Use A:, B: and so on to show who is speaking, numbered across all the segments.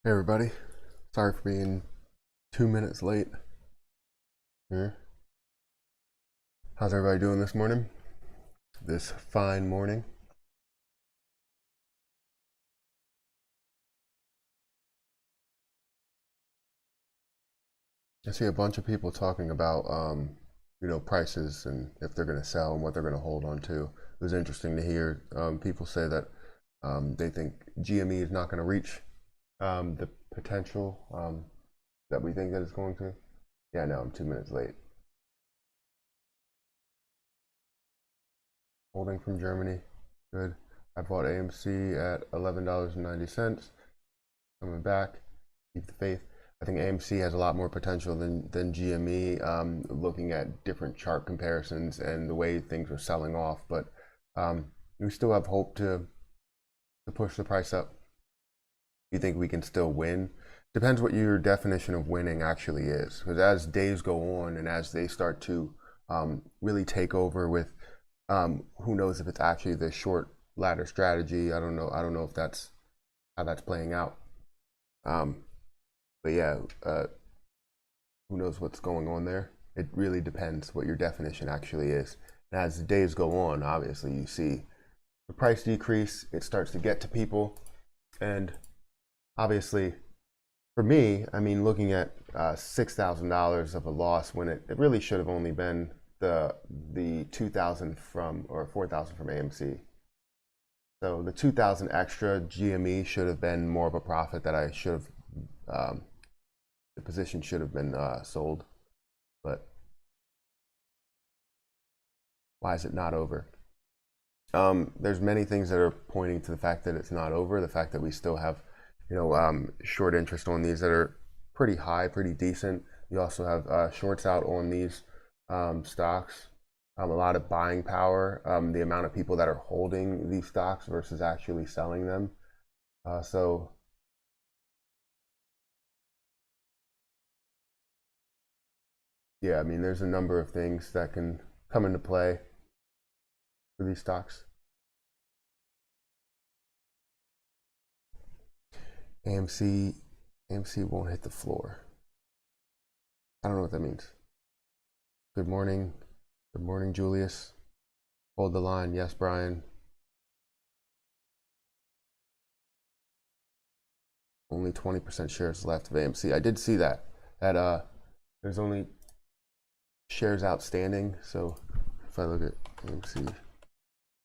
A: Hey everybody, sorry for being 2 minutes late here. How's everybody doing this morning? This fine morning? I see a bunch of people talking about, prices and if they're going to sell and what they're going to hold on to. It was interesting to hear people say that they think GME is not going to reach the potential that we think that it's going to. Yeah, no, I'm 2 minutes late. Holding from Germany, good. I bought AMC at $11.90. Coming back, keep the faith. I think AMC has a lot more potential than GME. Looking at different chart comparisons and the way things are selling off, but we still have hope to push the price up. You think we can still win? Depends what your definition of winning actually is. Because as days go on and as they start to really take over with, who knows if it's actually the short ladder strategy. I don't know. I don't know if that's how that's playing out. But yeah, who knows what's going on there? It really depends what your definition actually is. And as the days go on, obviously you see the price decrease. It starts to get to people, and obviously, for me, I mean, looking at $6,000 of a loss when it really should have only been the 2,000 from or 4,000 from AMC. So the 2,000 extra GME should have been more of a profit that I should have. The position should have been sold, but why is it not over? There's many things that are pointing to the fact that it's not over. The fact that we still have, short interest on these that are pretty high, pretty decent. You also have shorts out on these stocks. A lot of buying power. The amount of people that are holding these stocks versus actually selling them. So yeah, I mean, there's a number of things that can come into play for these stocks. AMC won't hit the floor. I don't know what that means. Good morning. Good morning, Julius. Hold the line. Yes, Brian. Only 20% shares left of AMC. I did see that. There's only shares outstanding. So if I look at AMC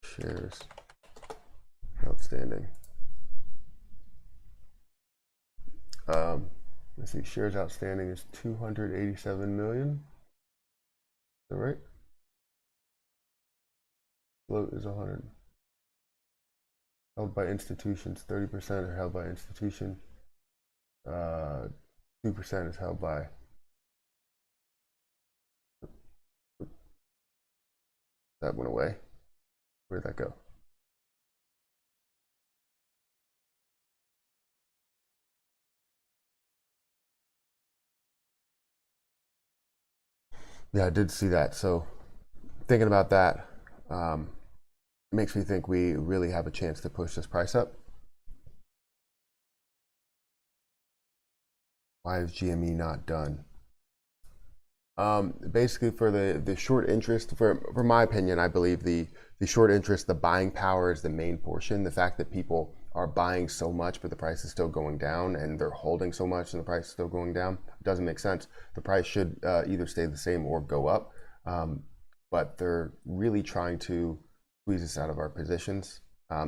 A: shares outstanding, let's see, shares outstanding is 287 million. Is that right? Float is 100. Held by institutions, 30% are held by institution. 2% is held by. That went away. Where'd that go? Yeah, I did see that. So thinking about that, it makes me think we really have a chance to push this price up. Why is GME not done? Basically, for the short interest, for my opinion, I believe the short interest, the buying power is the main portion. The fact that people are buying so much, but the price is still going down, and they're holding so much, and the price is still going down, doesn't make sense. The price should either stay the same or go up. But they're really trying to squeeze us out of our positions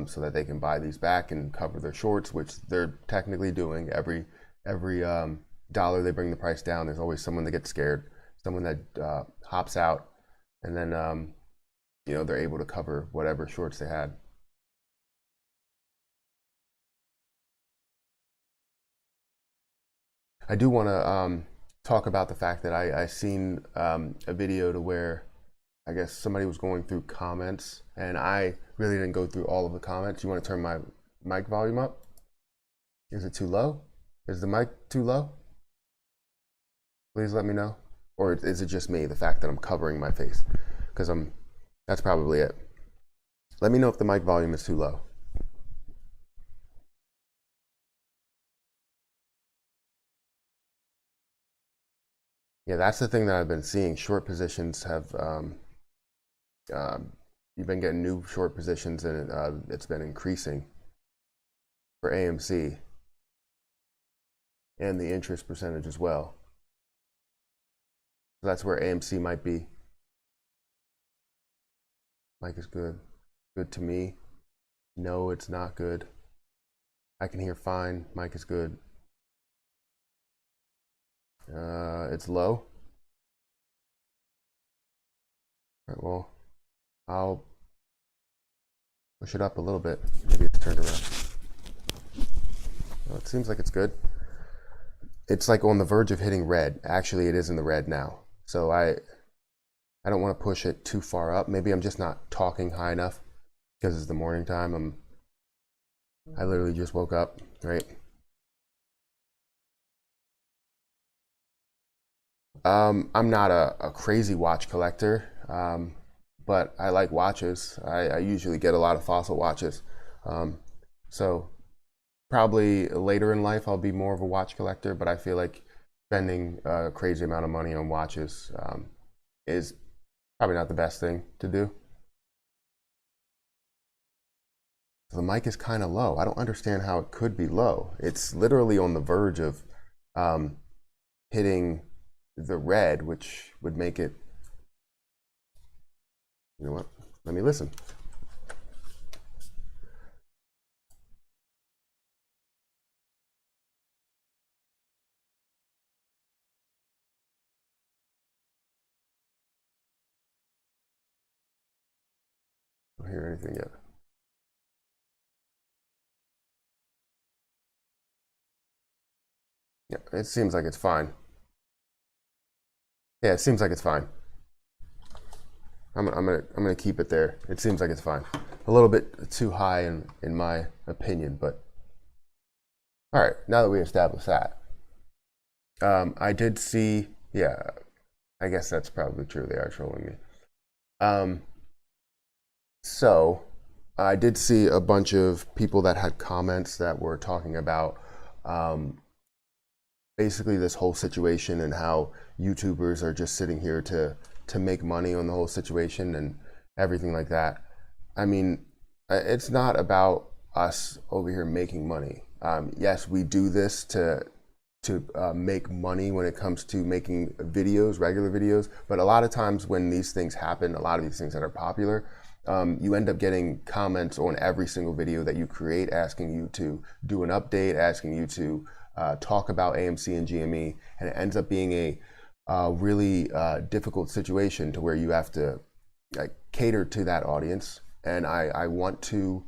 A: so that they can buy these back and cover their shorts, which they're technically doing. Every dollar they bring the price down, there's always someone that gets scared, someone that hops out, and then they're able to cover whatever shorts they had. I do want to talk about the fact that I seen a video to where I guess somebody was going through comments, and I really didn't go through all of the comments. You want to turn my mic volume up? Is it too low? Is the mic too low? Please let me know. Or is it just me, the fact that I'm covering my face? Because that's probably it. Let me know if the mic volume is too low. Yeah, that's the thing that I've been seeing. Short positions have you've been getting new short positions, and it's been increasing for AMC and the interest percentage as well. So that's where AMC might be. Mike is good. Good to me. No, it's not good. I can hear fine. Mike is good. It's low. All right, well, I'll push it up a little bit. Maybe it's turned around. Well, it seems like it's good. It's like on the verge of hitting red. Actually, it is in the red now. So I don't want to push it too far up. Maybe I'm just not talking high enough because it's the morning time. I literally just woke up, right? I'm not a crazy watch collector, but I like watches. I usually get a lot of fossil watches. So probably later in life I'll be more of a watch collector, but I feel like spending a crazy amount of money on watches is probably not the best thing to do. The mic is kind of low. I don't understand how it could be low. It's literally on the verge of hitting the red, which would make it, you know what? Let me listen. I don't hear anything yet. Yeah, it seems like it's fine. Yeah, it seems like it's fine. I'm gonna keep it there. It seems like it's fine. A little bit too high in my opinion, but all right. Now that we established that, I did see. Yeah, I guess that's probably true. They are trolling me. Um, so I did see a bunch of people that had comments that were talking about um, basically this whole situation and how YouTubers are just sitting here to make money on the whole situation and everything like that. I mean, it's not about us over here making money. Yes, we do this to make money when it comes to making videos, regular videos. But a lot of times when these things happen, a lot of these things that are popular, you end up getting comments on every single video that you create asking you to do an update, asking you to talk about AMC and GME, and it ends up being a really difficult situation to where you have to cater to that audience. And I want to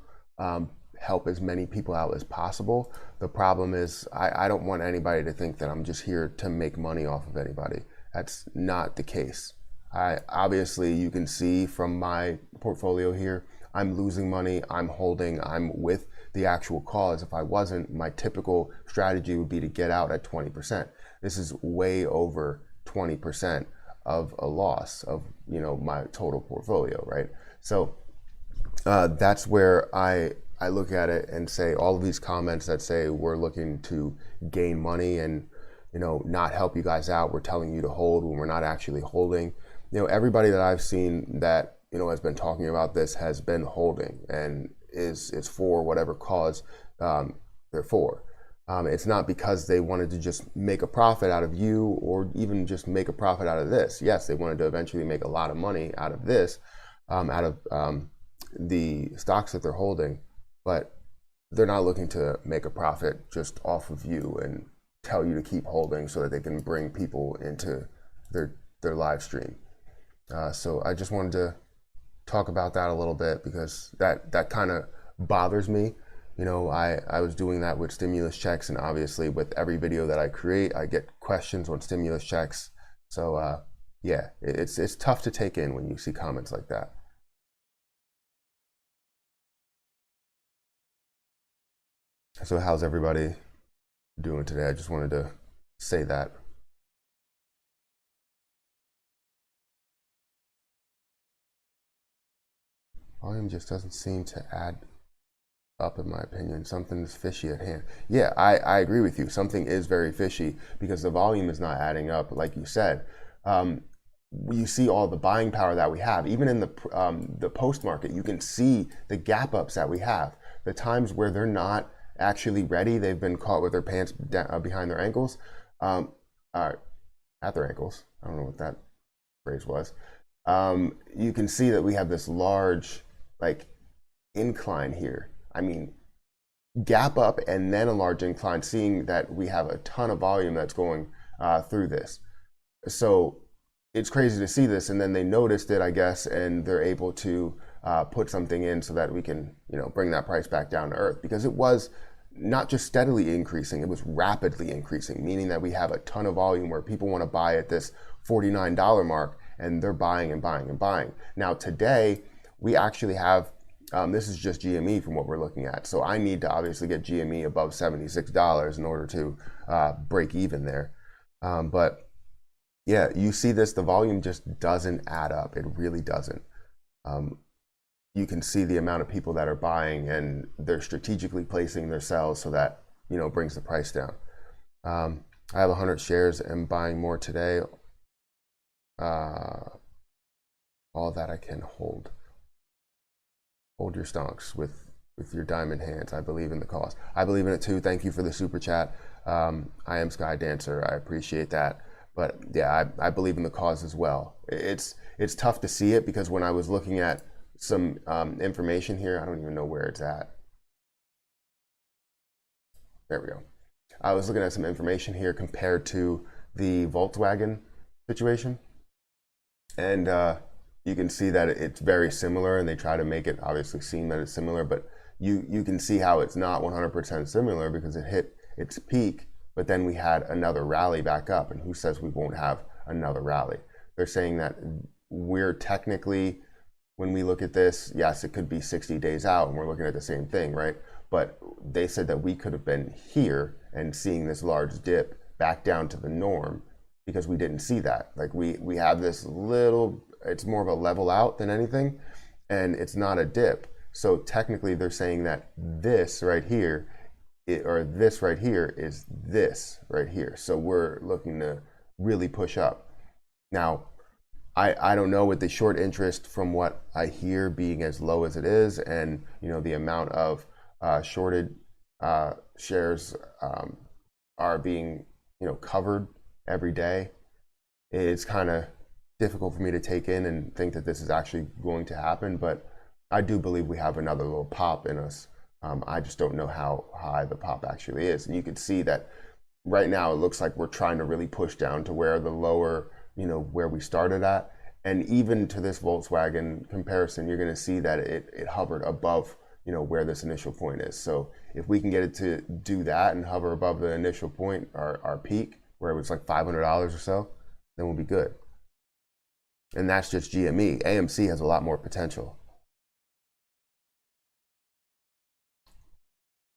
A: help as many people out as possible. The problem is I don't want anybody to think that I'm just here to make money off of anybody. That's not the case. Obviously, you can see from my portfolio here, I'm losing money, I'm holding, I'm with the actual cause. If I wasn't, my typical strategy would be to get out at 20%. This is way over 20% of a loss of my total portfolio, right? So that's where I look at it and say all of these comments that say we're looking to gain money and not help you guys out, we're telling you to hold when we're not actually holding. Everybody that I've seen that has been talking about this has been holding and is for whatever cause they're for. It's not because they wanted to just make a profit out of you or even just make a profit out of this. Yes, they wanted to eventually make a lot of money out of this, out of the stocks that they're holding, but they're not looking to make a profit just off of you and tell you to keep holding so that they can bring people into their live stream. So I just wanted to talk about that a little bit because that kind of bothers me. I was doing that with stimulus checks, and obviously with every video that I create, I get questions on stimulus checks. So yeah, it's tough to take in when you see comments like that. So how's everybody doing today? I just wanted to say that. Volume just doesn't seem to add up in my opinion. Something's fishy at hand. Yeah, I agree with you. Something is very fishy because the volume is not adding up, like you said. You see all the buying power that we have. Even in the post market, you can see the gap ups that we have. The times where they're not actually ready, they've been caught with their pants behind their ankles, at their ankles. I don't know what that phrase was. You can see that we have this large like incline here. I mean, gap up and then a large incline, seeing that we have a ton of volume that's going through this. So it's crazy to see this, and then they noticed it, I guess, and they're able to put something in so that we can, bring that price back down to earth, because it was not just steadily increasing, it was rapidly increasing, meaning that we have a ton of volume where people want to buy at this $49 mark, and they're buying and buying and buying. Now today, we actually have, this is just GME from what we're looking at, so I need to obviously get GME above $76 in order to break even there. But yeah, you see this, the volume just doesn't add up. It really doesn't. You can see the amount of people that are buying, and they're strategically placing their sells so that, brings the price down. I have 100 shares and buying more today. All that I can hold. Hold your stonks with your diamond hands. I believe in the cause. I believe in it too. Thank you for the super chat. I am Sky Dancer. I appreciate that. But yeah, I believe in the cause as well. It's tough to see it because when I was looking at some information here, I don't even know where it's at. There we go. I was looking at some information here compared to the Volkswagen situation. And you can see that it's very similar, and they try to make it obviously seem that it's similar, but you can see how it's not 100% similar because it hit its peak, but then we had another rally back up, and who says we won't have another rally? They're saying that we're technically, when we look at this, yes, it could be 60 days out, and we're looking at the same thing, right? But they said that we could have been here and seeing this large dip back down to the norm because we didn't see that. Like we have this little, it's more of a level out than anything, and it's not a dip. So technically they're saying that this right here, this right here is this right here. So we're looking to really push up. Now, I don't know with the short interest from what I hear being as low as it is, and the amount of shorted shares are being covered every day. It's kind of difficult for me to take in and think that this is actually going to happen, but I do believe we have another little pop in us. I just don't know how high the pop actually is. And you can see that right now it looks like we're trying to really push down to where the lower, where we started at. And even to this Volkswagen comparison, you're going to see that it hovered above, where this initial point is. So if we can get it to do that and hover above the initial point, our peak, where it was like $500 or so, then we'll be good. And that's just GME. AMC has a lot more potential.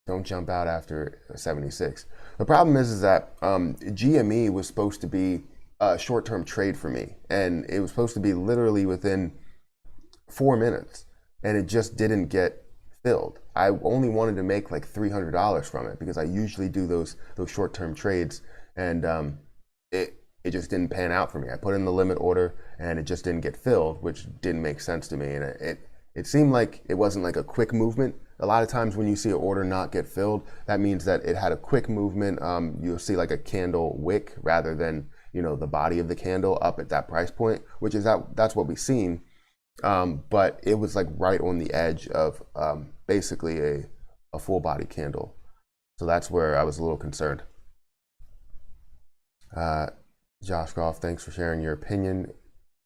A: Don't jump out after 76. The problem is that GME was supposed to be a short-term trade for me, and it was supposed to be literally within 4 minutes, and it just didn't get filled. I only wanted to make like $300 from it because I usually do those short-term trades, and it just didn't pan out for me. I put in the limit order, and it just didn't get filled, which didn't make sense to me, and it seemed like it wasn't like a quick movement. A lot of times when you see an order not get filled, that means that it had a quick movement. You'll see like a candle wick rather than the body of the candle up at that price point, which is that's what we've seen. But it was like right on the edge of basically a full body candle. So that's where I was a little concerned. Josh Goff, thanks for sharing your opinion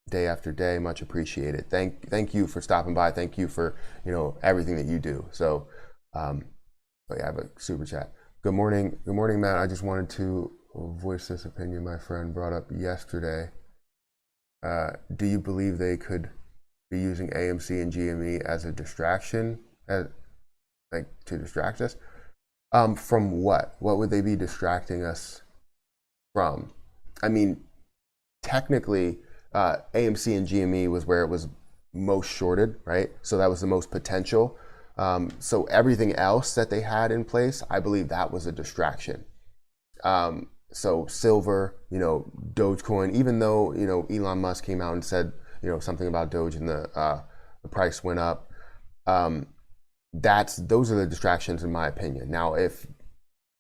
A: day after day, much appreciated. Thank you for stopping by. Thank you for everything that you do. So yeah, I have a super chat. Good morning, Matt. I just wanted to voice this opinion my friend brought up yesterday. Do you believe they could be using AMC and GME as a distraction, like to distract us? From what? What would they be distracting us from? I mean, technically, AMC and GME was where it was most shorted, right? So that was the most potential. So everything else that they had in place, I believe that was a distraction. So silver, Dogecoin, even though, Elon Musk came out and said, something about Doge and the price went up. Those are the distractions in my opinion. Now, if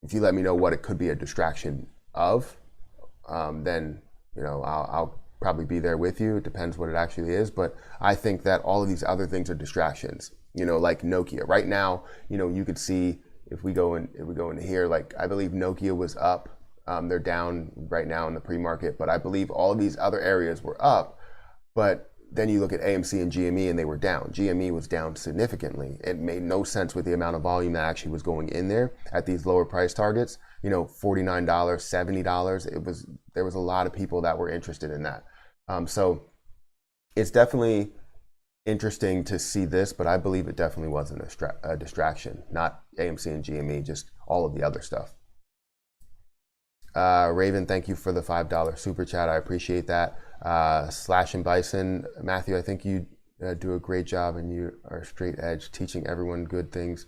A: you let me know what it could be a distraction of, then, I'll probably be there with you. It depends what it actually is. But I think that all of these other things are distractions, like Nokia. Right now, you could see if we go into here, like I believe Nokia was up. They're down right now in the pre-market, but I believe all of these other areas were up. But then you look at AMC and GME and they were down. GME was down significantly. It made no sense with the amount of volume that actually was going in there at these lower price targets. $49, $70. There was a lot of people that were interested in that. So it's definitely interesting to see this, but I believe it definitely wasn't a distraction. Not AMC and GME, just all of the other stuff. Raven, thank you for the $5 super chat. I appreciate that. Slash and Bison, Matthew, I think you do a great job and you are straight edge, teaching everyone good things.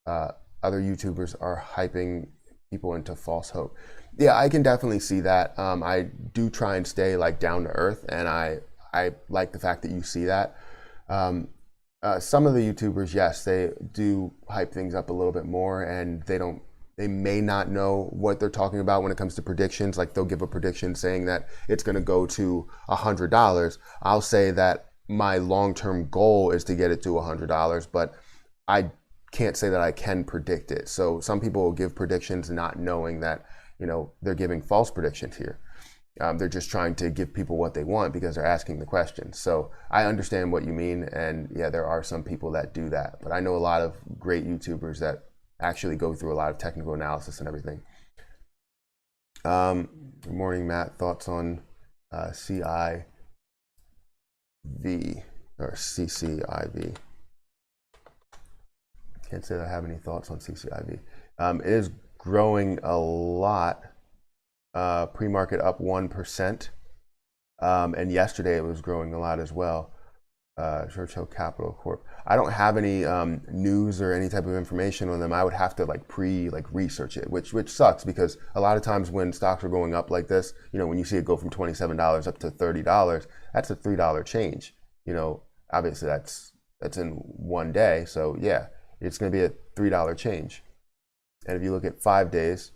A: Other YouTubers are hyping people into false hope. Yeah, I can definitely see that. I do try and stay like down to earth, and I like the fact that you see that. Some of the YouTubers, yes, they do hype things up a little bit more, and they may not know what they're talking about when it comes to predictions. Like they'll give a prediction saying that it's going to go to $100. I'll say that my long-term goal is to get it to $100, but I can't say that I can predict it. So some people will give predictions not knowing that, they're giving false predictions here. They're just trying to give people what they want because they're asking the question. So I understand what you mean. And yeah, there are some people that do that, but I know a lot of great YouTubers that actually go through a lot of technical analysis and everything. Good morning, Matt. Thoughts on CIV or CCIV? Can't say that I have any thoughts on CCIV. It is growing a lot. Pre-market up 1%. And yesterday it was growing a lot as well. Churchill Capital Corp. I don't have any news or any type of information on them. I would have to research it, which sucks because a lot of times when stocks are going up like this, when you see it go from $27 up to $30, that's a $3 change. Obviously that's in one day. So yeah, it's going to be a $3 change. And if you look at 5 days,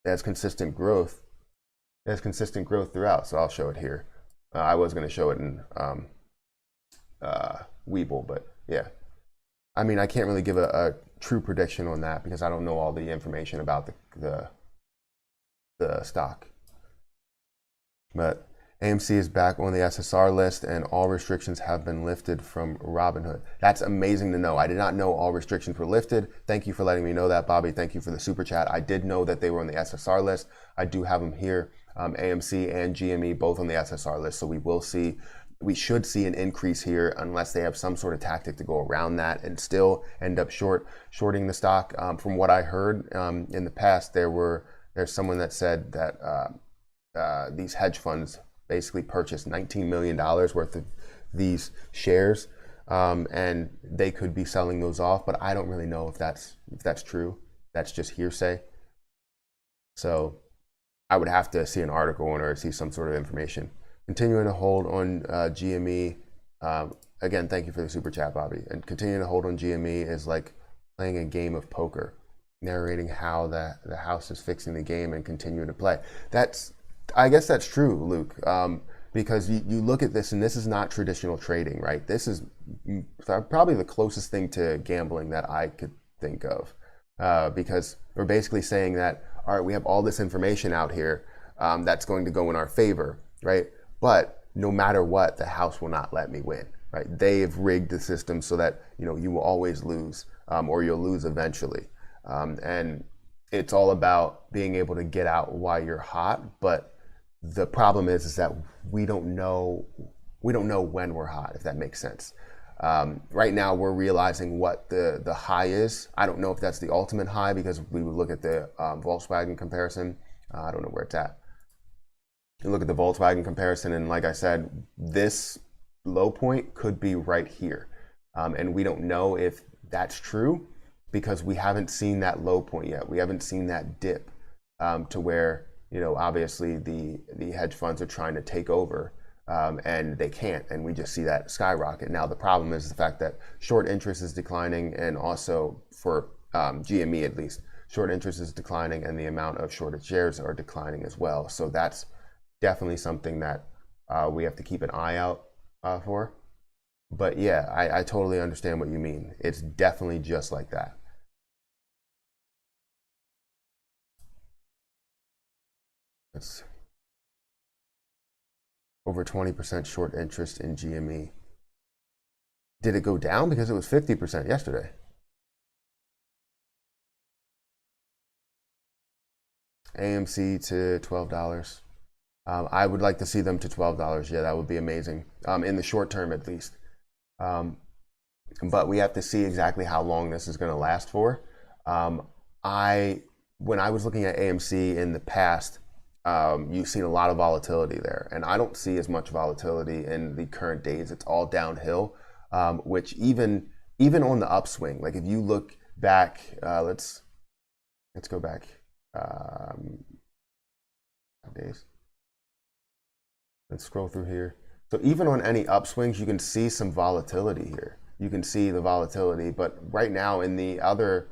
A: it has consistent growth. It has consistent growth throughout. So I'll show it here. I was going to show it in Webull, but yeah, I mean, I can't really give a true prediction on that because I don't know all the information about the stock. But AMC is back on the SSR list and all restrictions have been lifted from Robinhood. That's amazing to know. I did not know all restrictions were lifted. Thank you for letting me know that, Bobby. Thank you for the super chat. I did know that they were on the SSR list. I do have them here. AMC and GME both on the SSR list. So we should see an increase here unless they have some sort of tactic to go around that and still end up shorting the stock. From what I heard in the past, there's someone that said that these hedge funds basically purchased $19 million worth of these shares, and they could be selling those off, but I don't really know if that's true. That's just hearsay. So I would have to see an article on it or see some sort of information. Continuing to hold on GME. Again, thank you for the super chat, Bobby. And continuing to hold on GME is like playing a game of poker, narrating how the house is fixing the game and continuing to play. I guess that's true, Luke, because you look at this and this is not traditional trading, right? This is probably the closest thing to gambling that I could think of, because we're basically saying that, all right, we have all this information out here that's going to go in our favor, right? But no matter what, the house will not let me win, right? They have rigged the system so that, you will always lose, or you'll lose eventually. And it's all about being able to get out while you're hot. But the problem is that we don't know when we're hot, if that makes sense. Right now we're realizing what the high is. I don't know if that's the ultimate high because we would look at the Volkswagen comparison. I don't know where it's at. You look at the Volkswagen comparison, and like I said, this low point could be right here. And we don't know if that's true because we haven't seen that low point yet. We haven't seen that dip to where, obviously the hedge funds are trying to take over and they can't. And we just see that skyrocket. Now, the problem is the fact that short interest is declining, and also for GME at least, short interest is declining and the amount of shorted shares are declining as well. So that's definitely something that we have to keep an eye out for. But yeah, I totally understand what you mean. It's definitely just like that. It's over 20% short interest in GME. Did it go down? Because it was 50% yesterday. AMC to $12. I would like to see them to $12. Yeah, that would be amazing. In the short term, at least. But we have to see exactly how long this is going to last for. When I was looking at AMC in the past, you've seen a lot of volatility there, and I don't see as much volatility in the current days. It's all downhill, which even on the upswing, like if you look back, let's go back 5 days. Let's scroll through here. So even on any upswings, you can see some volatility here. You can see the volatility, but right now in the other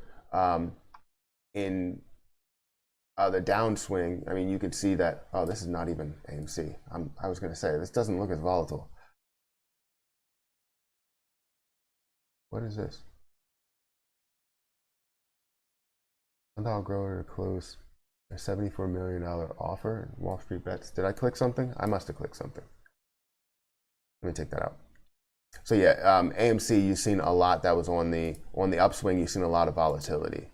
A: the downswing, I mean, you can see that, oh, this is not even AMC. I was going to say, this doesn't look as volatile. What is this? $1 grower to close a $74 million offer in Wall Street Bets. Did I click something? I must have clicked something. Let me take that out. So yeah, AMC, you've seen a lot that was on the upswing. You've seen a lot of volatility.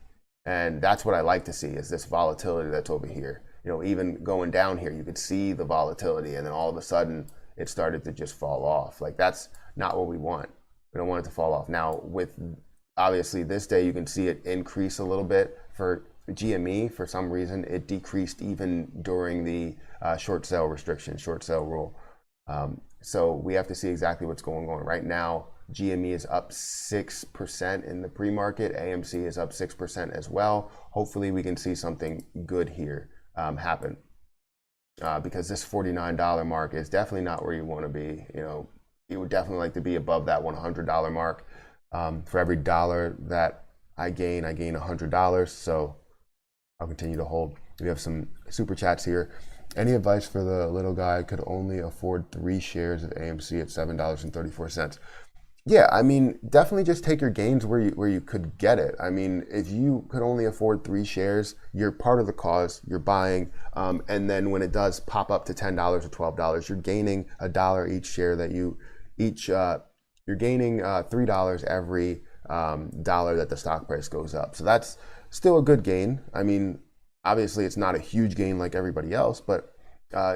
A: And that's what I like to see, is this volatility that's over here. Even going down here, you could see the volatility, and then all of a sudden it started to just fall off. Like, that's not what we want. We don't want it to fall off. Now, with obviously this day, you can see it increase a little bit. For GME, for some reason, it decreased even during the short sale restriction, short sale rule. So we have to see exactly what's going on. Right now, GME is up 6% in the pre-market. AMC is up 6% as well. Hopefully we can see something good here happen, because this $49 mark is definitely not where you want to be. You would definitely like to be above that $100 mark. For every dollar that I gain $100. So I'll continue to hold. We have some super chats here. Any advice for the little guy could only afford 3 shares of AMC at $7.34? Yeah, I mean, definitely just take your gains where you could get it. I mean, if you could only afford 3 shares, you're part of the cause, you're buying, and then when it does pop up to $10 or $12, you're gaining $1 each share that you're gaining $3 every dollar that the stock price goes up. So that's still a good gain. I mean, obviously it's not a huge gain like everybody else, but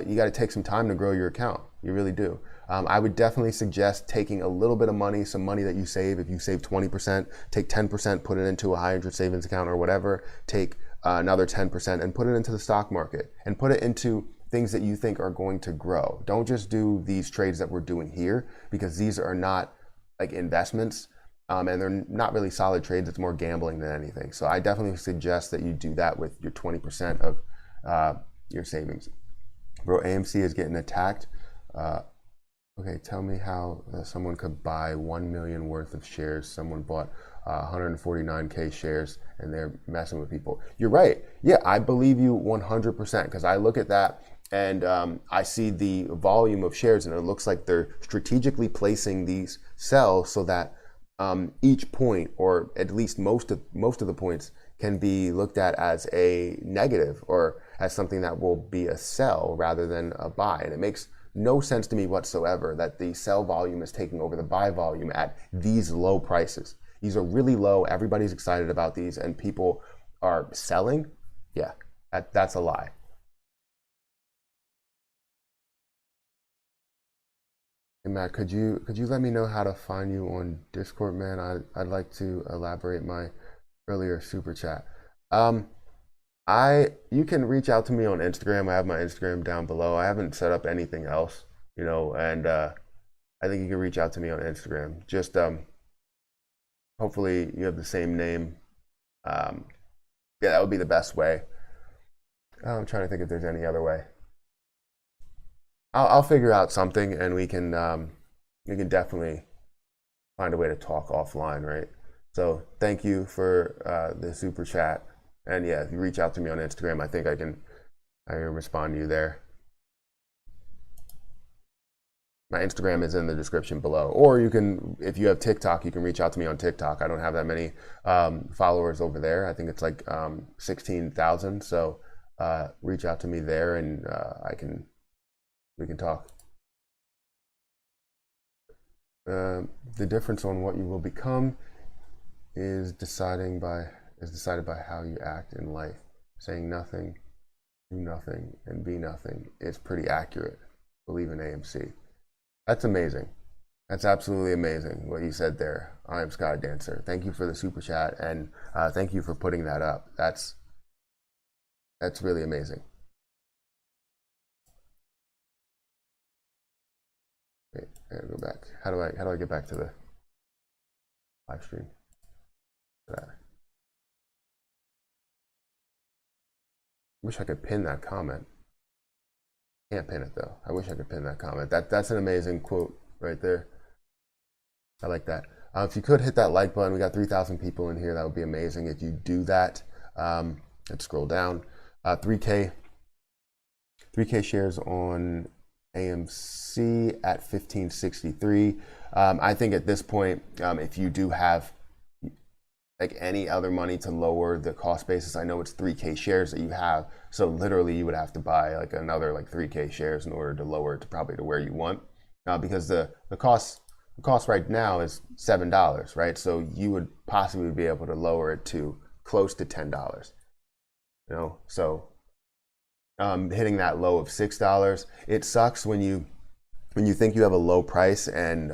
A: you got to take some time to grow your account. You really do. I would definitely suggest taking a little bit of money, some money that you save. If you save 20%, take 10%, put it into a high interest savings account or whatever. Take another 10% and put it into the stock market, and put it into things that you think are going to grow. Don't just do these trades that we're doing here, because these are not like investments, and they're not really solid trades. It's more gambling than anything. So I definitely suggest that you do that with your 20% of your savings. Bro, AMC is getting attacked. Okay, tell me how someone could buy 1 million worth of shares. Someone bought 149K shares, and they're messing with people. You're right. Yeah, I believe you 100%, because I look at that and I see the volume of shares, and it looks like they're strategically placing these sells so that each point, or at least most of the points, can be looked at as a negative or as something that will be a sell rather than a buy. And it makes no sense to me whatsoever that the sell volume is taking over the buy volume at these low prices. These are really low. Everybody's excited about these, and people are selling. Yeah, that's a lie. Hey Matt, could you let me know how to find you on Discord, man? I'd like to elaborate my earlier super chat. You can reach out to me on Instagram. I have my Instagram down below. I haven't set up anything else, and I think you can reach out to me on Instagram. Just hopefully you have the same name. Yeah, that would be the best way. I'm trying to think if there's any other way. I'll figure out something, and we can definitely find a way to talk offline, right? So thank you for the super chat, and yeah, if you reach out to me on Instagram, I think I can respond to you there. My Instagram is in the description below, or you can, if you have TikTok, you can reach out to me on TikTok. I don't have that many followers over there. I think it's like 16,000. So reach out to me there, and we can talk. The difference on what you will become is decided by how you act in life. Saying nothing, do nothing, and be nothing is pretty accurate. Believe in AMC. That's amazing. That's absolutely amazing what you said there. I am Sky Dancer. Thank you for the super chat, and thank you for putting that up. That's really amazing. Wait, I gotta go back. How do I get back to the live stream? I wish I could pin that comment. Can't pin it though. I wish I could pin that comment. That's an amazing quote right there. I like that. If you could hit that like button, we got 3,000 people in here. That would be amazing if you do that. Let's scroll down. 3K shares on AMC at 1563. I think at this point, if you do have like any other money to lower the cost basis, I know it's 3K shares that you have, so literally you would have to buy like another like 3K shares in order to lower it to probably to where you want, because the cost right now is $7, right? So you would possibly be able to lower it to close to $10, you know. So hitting that low of $6, it sucks when you think you have a low price and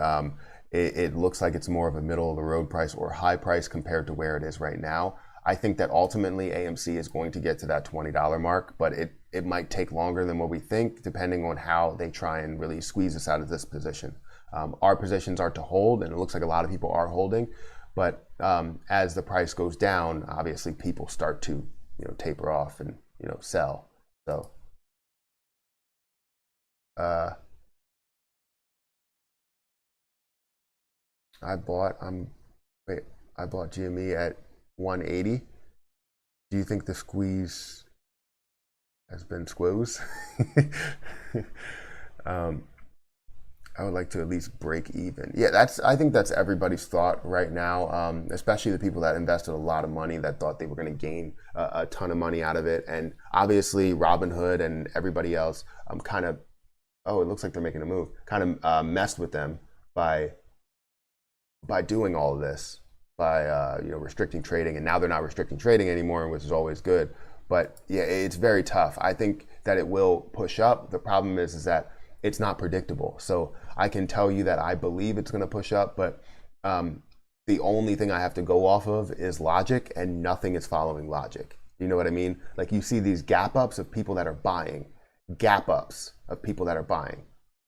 A: it looks like it's more of a middle of the road price or high price compared to where it is right now. I think that ultimately AMC is going to get to that $20 mark, but it might take longer than what we think, depending on how they try and really squeeze us out of this position. Our positions are to hold, and it looks like a lot of people are holding, but as the price goes down, obviously people start to taper off and sell. So I bought GME at 180. Do you think the squeeze has been squoze? I would like to at least break even. Yeah, I think that's everybody's thought right now, especially the people that invested a lot of money that thought they were going to gain a ton of money out of it. And obviously Robinhood and everybody else kind of, oh, it looks like they're making a move, kind of messed with them by doing all of this, by restricting trading, and now they're not restricting trading anymore, which is always good. But yeah, it's very tough. I think that it will push up. The problem is that it's not predictable. So I can tell you that I believe it's going to push up, but the only thing I have to go off of is logic, and nothing is following logic. You know what I mean? Like you see these gap ups of people that are buying, gap ups of people that are buying.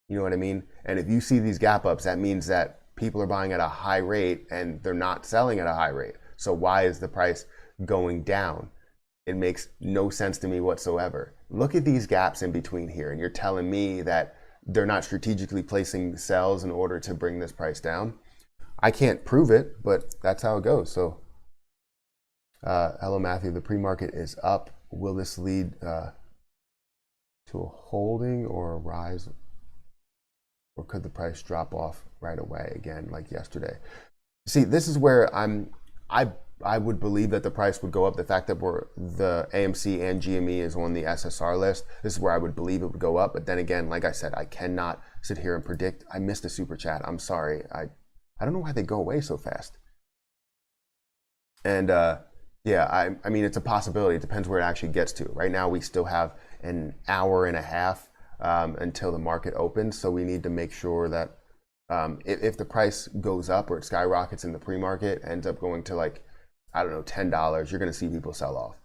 A: You know what I mean? And if you see these gap ups, that means that people are buying at a high rate and they're not selling at a high rate. So why is the price going down? It makes no sense to me whatsoever. Look at these gaps in between here, and you're telling me that they're not strategically placing sells in order to bring this price down. I can't prove it, but that's how it goes. So hello Matthew, the pre-market is up. Will this lead to a holding or a rise, or could the price drop off right away again like yesterday? See, this is where I would believe that the price would go up. The fact that the AMC and GME is on the SSR list, this is where I would believe it would go up. But then again, like I said, I cannot sit here and predict. I missed a super chat. I'm sorry. I don't know why they go away so fast. And yeah, I mean, it's a possibility. It depends where it actually gets to. Right now, we still have an hour and a half until the market opens. So we need to make sure that if the price goes up or it skyrockets in the pre-market, ends up going to like, I don't know, $10, you're going to see people sell off.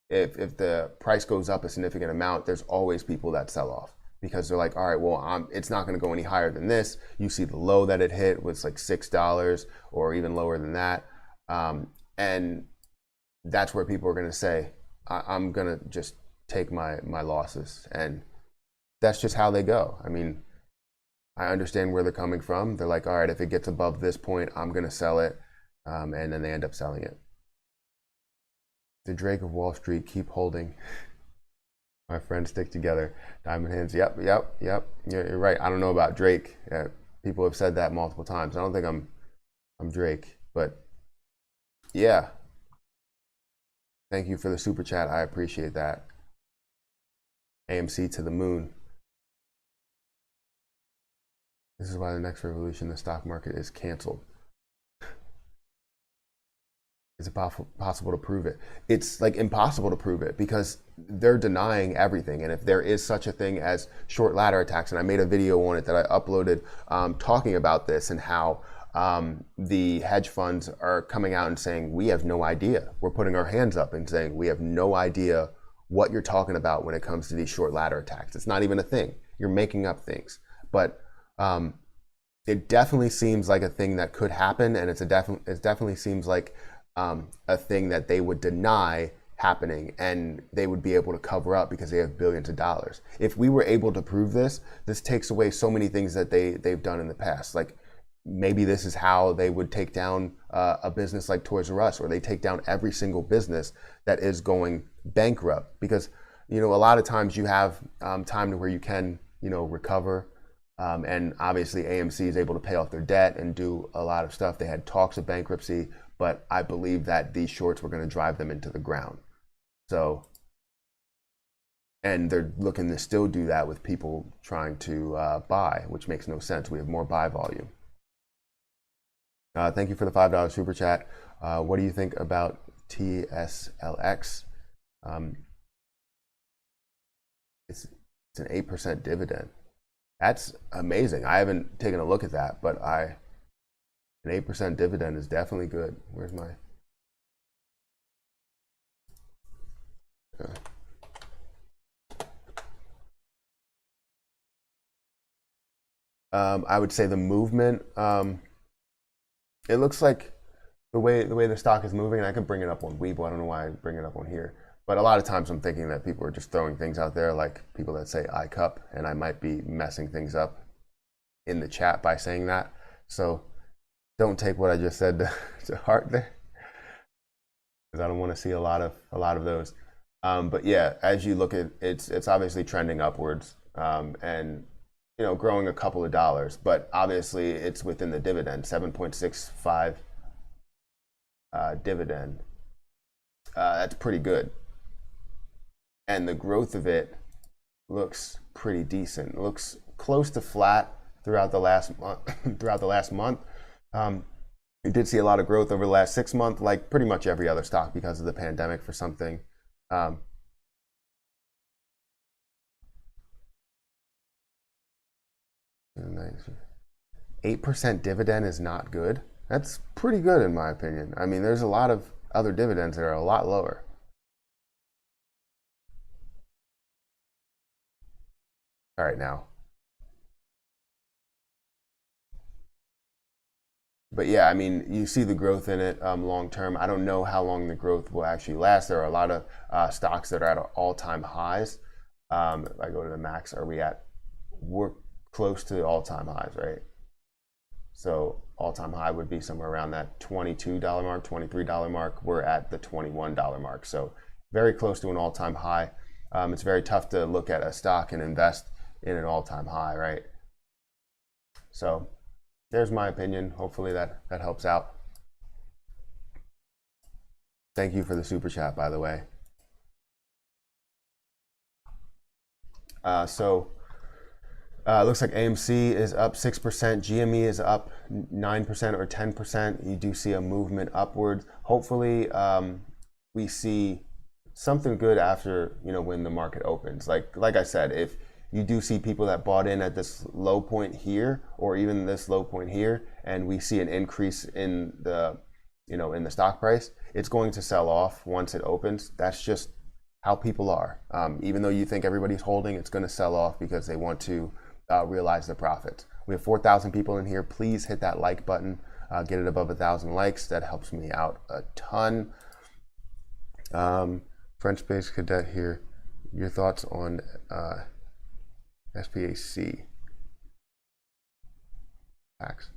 A: If the price goes up a significant amount, there's always people that sell off because they're like, all right, well, it's not going to go any higher than this. You see the low that it hit was like $6 or even lower than that. And that's where people are going to say, I'm going to just take my losses. And that's just how they go. I mean, I understand where they're coming from. They're like, all right, if it gets above this point, I'm going to sell it. And then they end up selling it. The Drake of Wall Street, keep holding. My friends stick together. Diamond hands. Yep. You're right. I don't know about Drake. People have said that multiple times. I don't think I'm Drake, but yeah. Thank you for the super chat. I appreciate that. AMC to the moon. This is why the next revolution in the stock market is canceled. Is it possible to prove it? It's like impossible to prove it because they're denying everything. And if there is such a thing as short ladder attacks, and I made a video on it that I uploaded talking about this and how the hedge funds are coming out and saying, we have no idea. We're putting our hands up and saying, we have no idea what you're talking about when it comes to these short ladder attacks. It's not even a thing. You're making up things. But it definitely seems like a thing that could happen, and it definitely seems like a thing that they would deny happening and they would be able to cover up because they have billions of dollars. If we were able to prove this takes away so many things that they've done in the past. Like maybe this is how they would take down a business like Toys R Us, or they take down every single business that is going bankrupt, because a lot of times you have time to where you can recover. And obviously AMC is able to pay off their debt and do a lot of stuff. They had talks of bankruptcy, but I believe that these shorts were going to drive them into the ground. So, and they're looking to still do that with people trying to buy, which makes no sense. We have more buy volume. Thank you for the $5 super chat. What do you think about TSLX? It's an 8% dividend. That's amazing. I haven't taken a look at that, but an 8% dividend is definitely good. Where's my? I would say the movement. It looks like the way the stock is moving, and I could bring it up on Webull. I don't know why I bring it up on here. But a lot of times I'm thinking that people are just throwing things out there, like people that say iCup, and I might be messing things up in the chat by saying that. So don't take what I just said to heart there, because I don't want to see a lot of those. But yeah, as you look at it, it's obviously trending upwards, and growing a couple of dollars. But obviously it's within the dividend, 7.65 dividend. That's pretty good. And the growth of it looks pretty decent. It looks close to flat throughout the last month. We did see a lot of growth over the last 6 months, like pretty much every other stock because of the pandemic for something. 8% dividend is not good. That's pretty good in my opinion. I mean, there's a lot of other dividends that are a lot lower. All right, now. But yeah, I mean, you see the growth in it long term. I don't know how long the growth will actually last. There are a lot of stocks that are at all-time highs. If I go to the max, we're close to all-time highs, right? So all-time high would be somewhere around that $22 mark, $23 mark. We're at the $21 mark. So very close to an all-time high. It's very tough to look at a stock and invest in an all-time high, right? So there's my opinion. Hopefully that helps out. Thank you for the super chat, by the way. Looks like AMC is up 6%, GME is up 9% or 10%. You do see a movement upwards. Hopefully we see something good after, when the market opens. Like I said, if you do see people that bought in at this low point here, or even this low point here, and we see an increase in the, in the stock price, it's going to sell off once it opens. That's just how people are. Even though you think everybody's holding, it's going to sell off because they want to realize the profits. We have 4,000 people in here. Please hit that like button. get it above 1,000 likes. That helps me out a ton. French-based cadet here. Your thoughts on SPAC? Facts.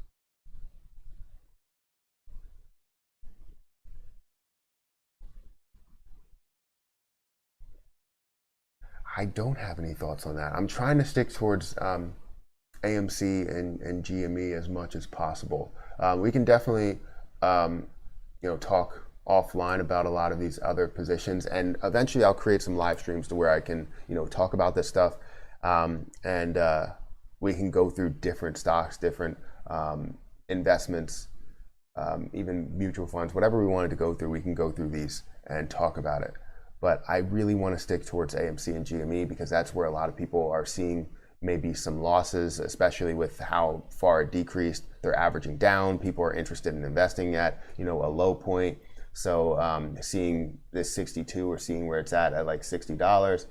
A: I don't have any thoughts on that. I'm trying to stick towards AMC and GME as much as possible. We can definitely, talk offline about a lot of these other positions, and eventually I'll create some live streams to where I can, talk about this stuff, and we can go through different stocks, different investments, even mutual funds, whatever we wanted to go through. We can go through these and talk about it. But I really want to stick towards AMC and GME because that's where a lot of people are seeing maybe some losses, especially with how far it decreased. They're averaging down. People are interested in investing at, a low point. So seeing this 62 or seeing where it's at like $60,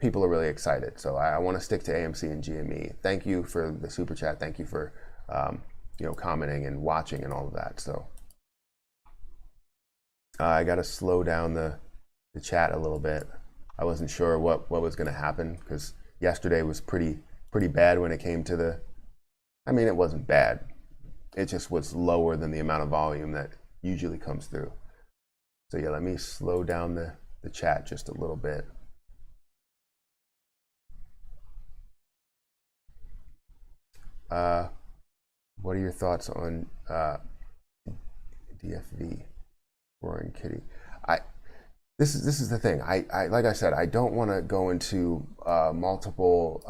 A: people are really excited. So I want to stick to AMC and GME. Thank you for the super chat. Thank you for commenting and watching and all of that. So I got to slow down the chat a little bit. I wasn't sure what was going to happen because yesterday was pretty bad when it came to it wasn't bad. It just was lower than the amount of volume that usually comes through. So yeah, let me slow down the chat just a little bit. What are your thoughts on DFV? Roaring Kitty. This is the thing. I like I said, I don't want to go into multiple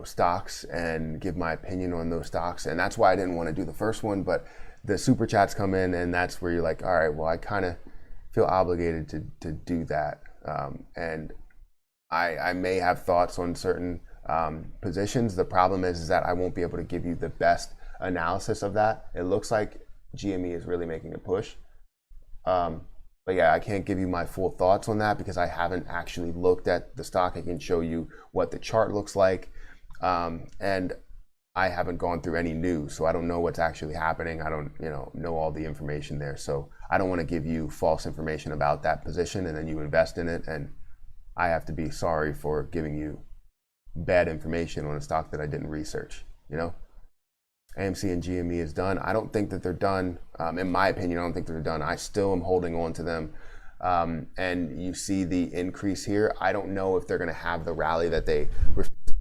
A: stocks and give my opinion on those stocks, and that's why I didn't want to do the first one. But the super chats come in, and that's where you're like, all right, well, I kind of feel obligated to do that, and I may have thoughts on certain positions. The problem is that I won't be able to give you the best analysis of that. It looks like GME is really making a push. But yeah, I can't give you my full thoughts on that because I haven't actually looked at the stock. I can show you what the chart looks like. And I haven't gone through any news, so I don't know what's actually happening. I don't, know all the information there. So I don't want to give you false information about that position and then you invest in it. And I have to be sorry for giving you bad information on a stock that I didn't research, AMC and GME is done. I don't think that they're done. In my opinion, I don't think they're done. I still am holding on to them. And you see the increase here. I don't know if they're going to have the rally that they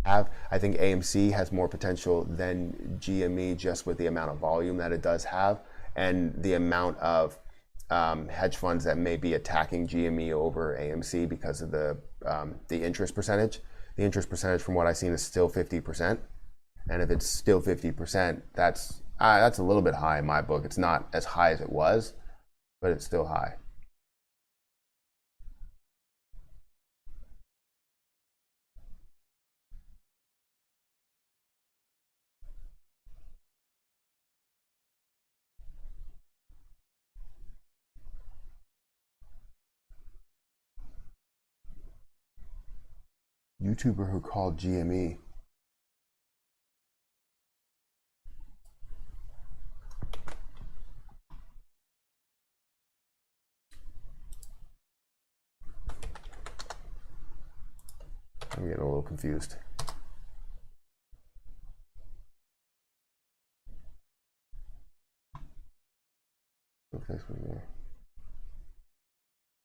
A: have. I think AMC has more potential than GME just with the amount of volume that it does have and the amount of hedge funds that may be attacking GME over AMC because of the interest percentage. The interest percentage from what I've seen is still 50%. And if it's still 50%, that's a little bit high in my book. It's not as high as it was, but it's still high. YouTuber who called GME. I'm getting a little confused.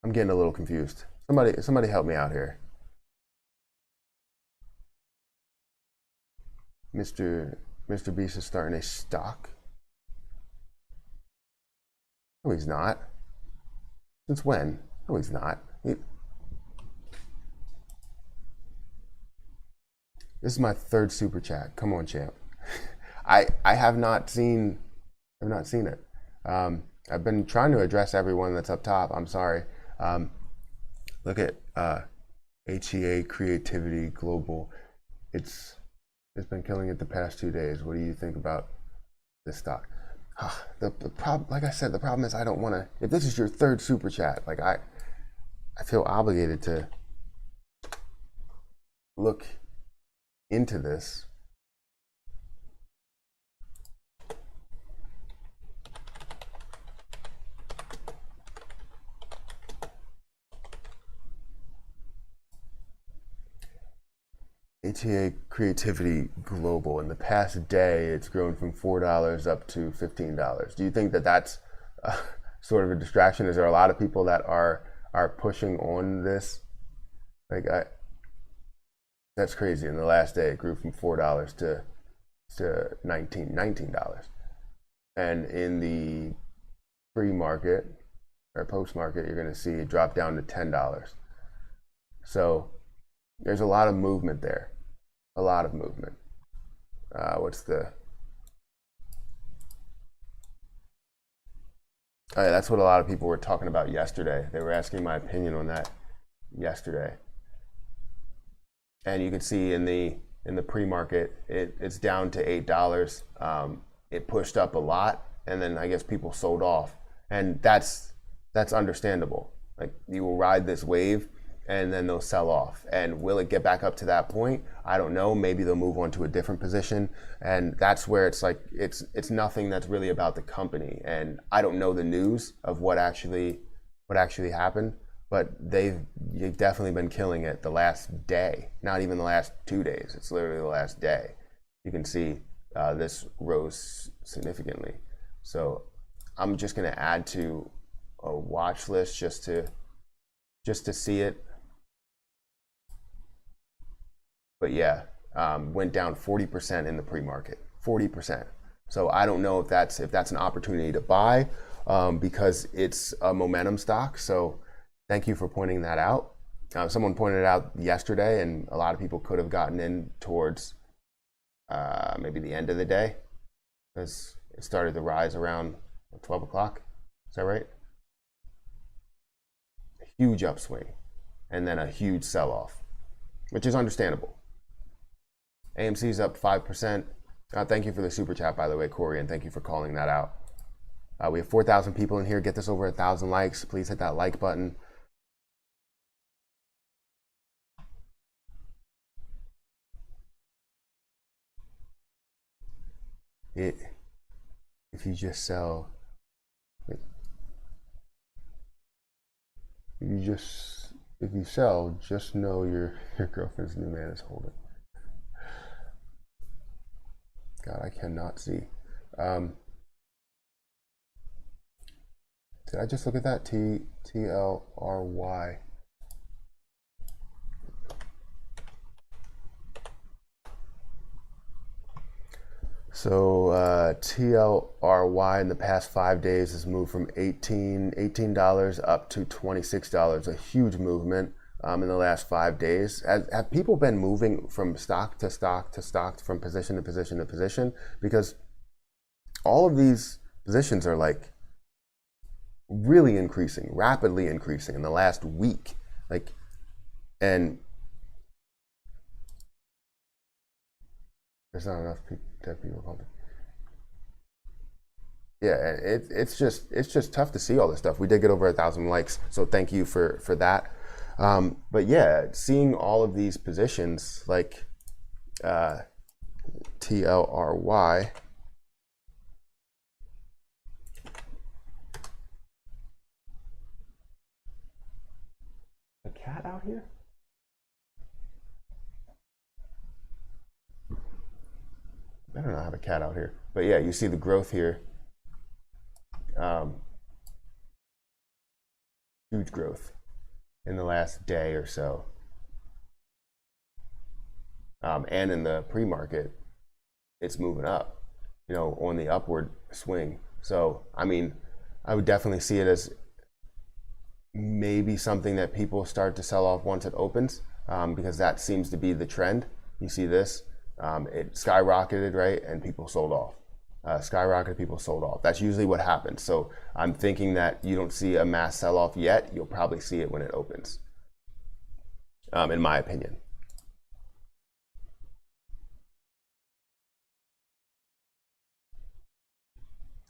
A: I'm getting a little confused. Somebody help me out here. Mr. Beast is starting a stock? No, he's not. Since when? No, he's not. This is my third super chat. Come on, champ. I have not seen it. I've been trying to address everyone that's up top. I'm sorry. Look at HEA Creativity Global. It's been killing it the past 2 days. What do you think about this stock? The problem, like I said, the problem is I don't want to. If this is your third super chat, like I feel obligated to look into this. ATA Creativity Global, in the past day, it's grown from $4 up to $15. Do you think that that's sort of a distraction? Is there a lot of people that are pushing on this? Like, that's crazy. In the last day, it grew from $4 to $19. And in the pre-market or post-market, you're going to see it drop down to $10. So there's a lot of movement there. A lot of movement. What's the... Oh, yeah, that's what a lot of people were talking about yesterday. They were asking my opinion on that yesterday. And you can see in the pre-market, it's down to $8. It pushed up a lot, and then I guess people sold off, and that's understandable. Like, you will ride this wave, and then they'll sell off. And will it get back up to that point? I don't know. Maybe they'll move on to a different position, and that's where it's like it's nothing that's really about the company. And I don't know the news of what actually happened. But they've definitely been killing it the last day, not even the last 2 days. It's literally the last day. You can see this rose significantly. So I'm just going to add to a watch list just to see it. But yeah, went down 40% in the pre-market, 40%. So I don't know if that's an opportunity to buy because it's a momentum stock. So thank you for pointing that out. Someone pointed it out yesterday, and a lot of people could have gotten in towards maybe the end of the day, because it started to rise around 12 o'clock. Is that right? A huge upswing, and then a huge sell-off, which is understandable. AMC's up 5%. Thank you for the super chat, by the way, Corey, and thank you for calling that out. We have 4,000 people in here. Get this over 1,000 likes. Please hit that like button. If you just sell, if you sell, just know your girlfriend's new man is holding. God, I cannot see. Did I just look at that? TLRY. So TLRY in the past 5 days has moved from $18 up to $26. A huge movement in the last 5 days. Have people been moving from stock to stock to stock, from position to position to position? Because all of these positions are like really increasing, rapidly increasing in the last week. Like, and there's not enough people called it. Yeah, it's just tough to see all this stuff. We did get over 1,000 likes, so thank you for that. But yeah, seeing all of these positions like TLRY. A cat out here? Better not have a cat out here. But yeah, you see the growth here. Huge growth in the last day or so. And in the pre-market, it's moving up, you know, on the upward swing. So, I mean, I would definitely see it as maybe something that people start to sell off once it opens, because that seems to be the trend. You see this. It skyrocketed, right? And people sold off. Skyrocketed, people sold off. That's usually what happens. So I'm thinking that you don't see a mass sell-off yet. You'll probably see it when it opens, in my opinion.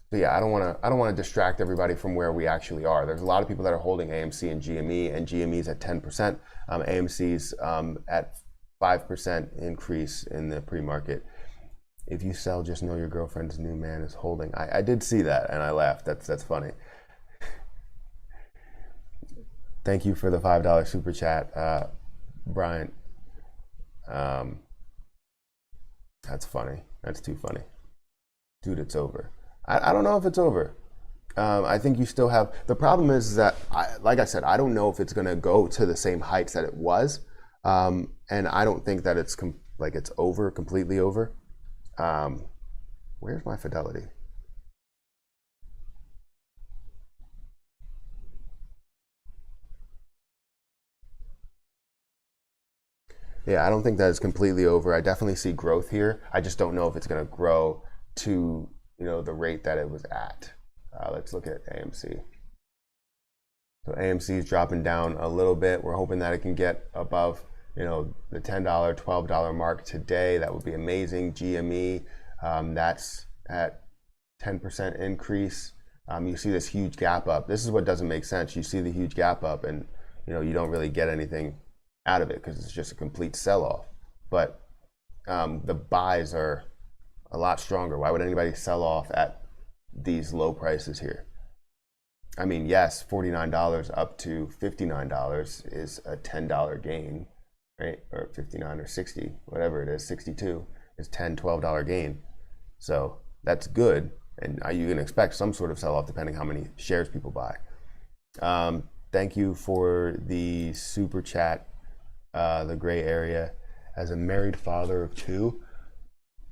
A: So yeah, I don't want to distract everybody from where we actually are. There's a lot of people that are holding AMC and GME, and GME's at 10%. AMC's at 5% increase in the pre-market. If you sell, just know your girlfriend's new man is holding. I did see that, and I laughed. That's funny. Thank you for the $5 super chat, Brian. That's funny. That's too funny. Dude, it's over. I don't know if it's over. I think you still have, the problem is that, like I said, I don't know if it's going to go to the same heights that it was. And I don't think that it's like it's over, completely over. Where's my fidelity? Yeah, I don't think that it's completely over. I definitely see growth here. I just don't know if it's going to grow to, the rate that it was at. Let's look at AMC. So AMC is dropping down a little bit. We're hoping that it can get above, the $10, $12 mark today. That would be amazing. GME, that's at 10% increase. You see this huge gap up. This is what doesn't make sense. You see the huge gap up and, you don't really get anything out of it because it's just a complete sell-off. But the buys are a lot stronger. Why would anybody sell off at these low prices here? I mean, yes, $49 up to $59 is a $10 gain, right? Or 59 or 60, whatever it is, 62 is $10, $12 gain. So that's good. And you can expect some sort of sell-off depending how many shares people buy. Thank you for the super chat, the gray area. As a married father of 2,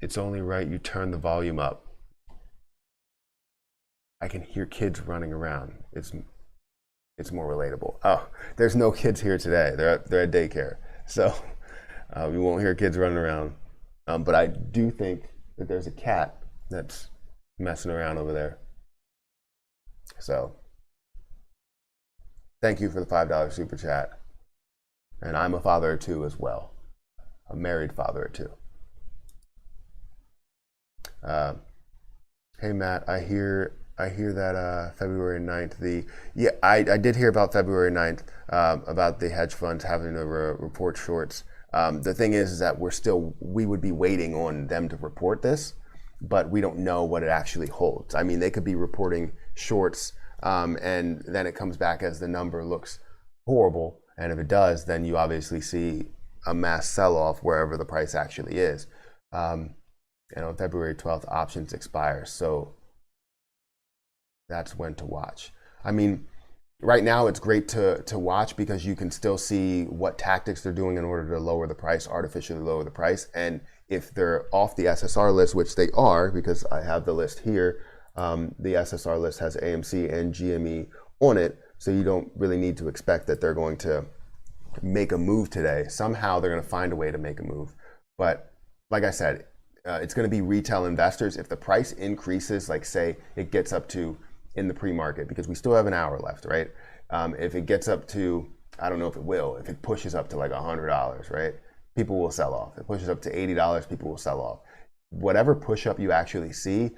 A: it's only right you turn the volume up. I can hear kids running around. It's more relatable. Oh, there's no kids here today. They're at daycare, so we won't hear kids running around. But I do think that there's a cat that's messing around over there. So thank you for the $5 super chat. And I'm a father of 2 as well. A married father of 2. Hey Matt, I hear that February 9th, I did hear about February 9th, about the hedge funds having to report shorts. The thing is that we would be waiting on them to report this, but we don't know what it actually holds. I mean, they could be reporting shorts, and then it comes back as the number looks horrible. And if it does, then you obviously see a mass sell-off wherever the price actually is. And on February 12th, options expire. So that's when to watch. I mean, right now it's great to watch because you can still see what tactics they're doing in order to lower the price, artificially lower the price. And if they're off the SSR list, which they are, because I have the list here, the SSR list has AMC and GME on it. So you don't really need to expect that they're going to make a move today. Somehow they're going to find a way to make a move. But like I said, it's going to be retail investors. If the price increases, like say it gets up to in the pre-market, because we still have an hour left, right? If it gets up to, I don't know if it will, if it pushes up to like $100, right? People will sell off. If it pushes up to $80, people will sell off. Whatever push up you actually see,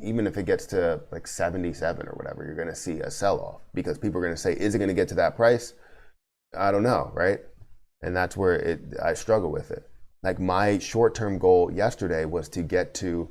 A: even if it gets to like 77 or whatever, you're going to see a sell off because people are going to say, is it going to get to that price? I don't know, right? And that's where I struggle with it. Like my short-term goal yesterday was to get to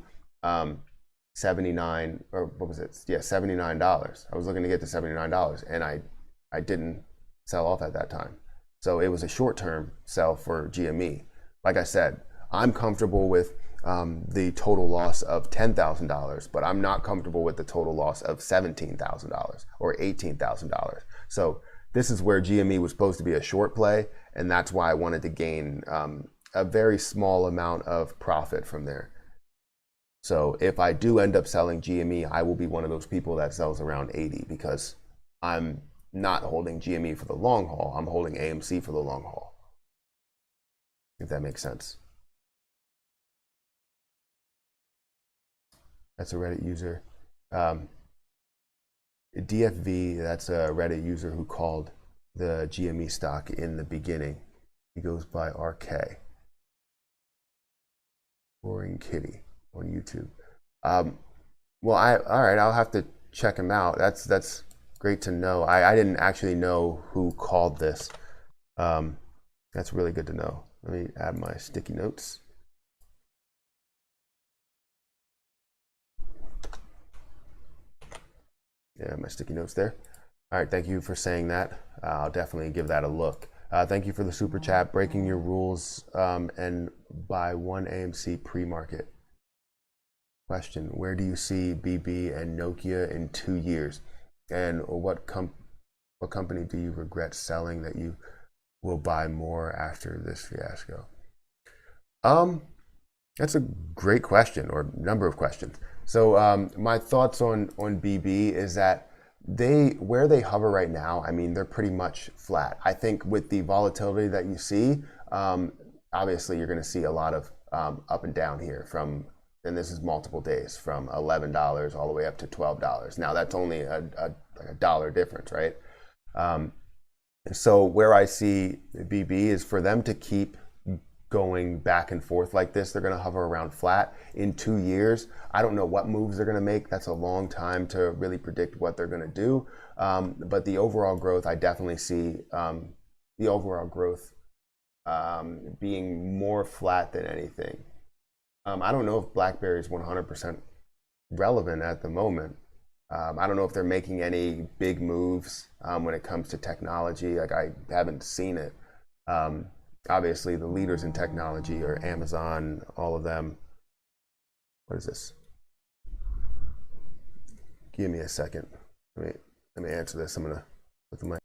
A: 79, or what was it? Yeah, $79. I was looking to get to $79, and I didn't sell off at that time. So it was a short-term sell for GME. Like I said, I'm comfortable with the total loss of $10,000, but I'm not comfortable with the total loss of $17,000 or $18,000. So this is where GME was supposed to be a short play, and that's why I wanted to gain a very small amount of profit from there. So if I do end up selling GME, I will be one of those people that sells around 80 because I'm not holding GME for the long haul. I'm holding AMC for the long haul, if that makes sense. That's a Reddit user. DFV, that's a Reddit user who called the GME stock in the beginning. He goes by RK. Roaring Kitty on YouTube. Well, all right, I'll have to check him out. That's great to know. I didn't actually know who called this. That's really good to know. Let me add my sticky notes. Yeah, my sticky notes there. All right, thank you for saying that. I'll definitely give that a look. Thank you for the super chat. Breaking your rules and buy one AMC pre-market. Question: where do you see BB and Nokia in 2 years? And what company do you regret selling that you will buy more after this fiasco? That's a great question, or number of questions. So my thoughts on BB is that where they hover right now, I mean, they're pretty much flat. I think with the volatility that you see, obviously you're going to see a lot of up and down here and this is multiple days, from $11 all the way up to $12. Now that's only a dollar difference, right? So where I see BB is for them to keep going back and forth like this. They're going to hover around flat in 2 years. I don't know what moves they're going to make. That's a long time to really predict what they're going to do. But the overall growth, I definitely see the overall growth being more flat than anything. I don't know if Blackberry is 100% relevant at the moment. I don't know if they're making any big moves when it comes to technology. Like, I haven't seen it. Obviously, the leaders in technology are Amazon, all of them. What is this? Give me a second. Let me answer this. I'm gonna put the mic.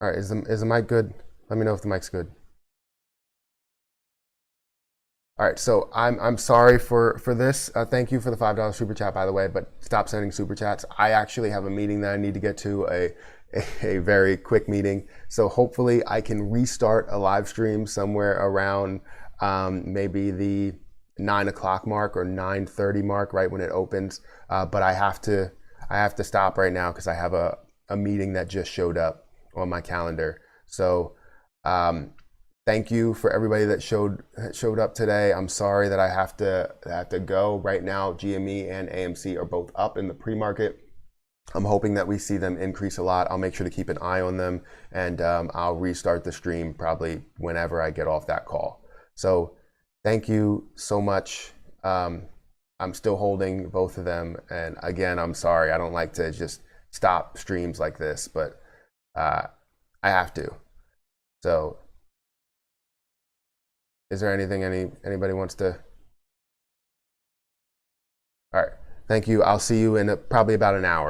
A: All right, is the mic good? Let me know if the mic's good. All right, so I'm sorry for this. Thank you for the $5 super chat, by the way, but stop sending super chats. I actually have a meeting that I need to get to, a very quick meeting. So hopefully I can restart a live stream somewhere around maybe the 9 o'clock mark or 9:30 mark, right when it opens. But I have to stop right now because I have a meeting that just showed up on my calendar. So thank you for everybody that showed up today. I'm sorry that I have to go right now. GME and AMC are both up in the pre-market. I'm hoping that we see them increase a lot. I'll make sure to keep an eye on them, and I'll restart the stream probably whenever I get off that call. So thank you so much. I'm still holding both of them, and again, I'm sorry. I don't like to just stop streams like this, but I have to. So is there anything anybody wants to? All right. Thank you. I'll see you in probably about an hour.